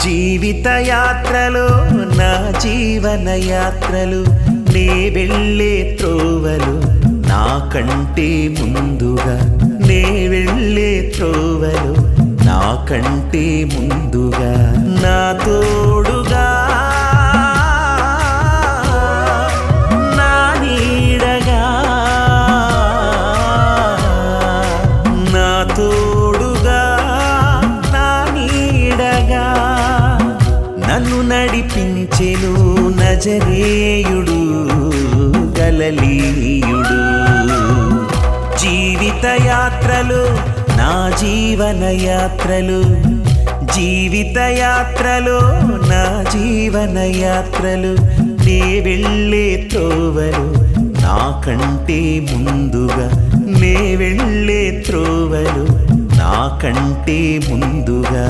జీవిత యాత్రలో నా జీవన యాత్రలు నే వెళ్ళే త్రోవలు నాకంటే ముందుగా నే వెళ్ళే త్రోవలు నాకంటే ముందుగా నా తోడుగా నా నీడగా నా తోడుగా నా నీడగా నన్ను నడిపించెను నజరేయుడు గలిలయుడు జీవిత యాత్రలు నా జీవన యాత్రలు జీవిత యాత్రలో నా జీవన యాత్రలు నే వెళ్ళే త్రోవలు నాకంటే ముందుగా నే వెళ్ళే త్రోవలు నాకంటే ముందుగా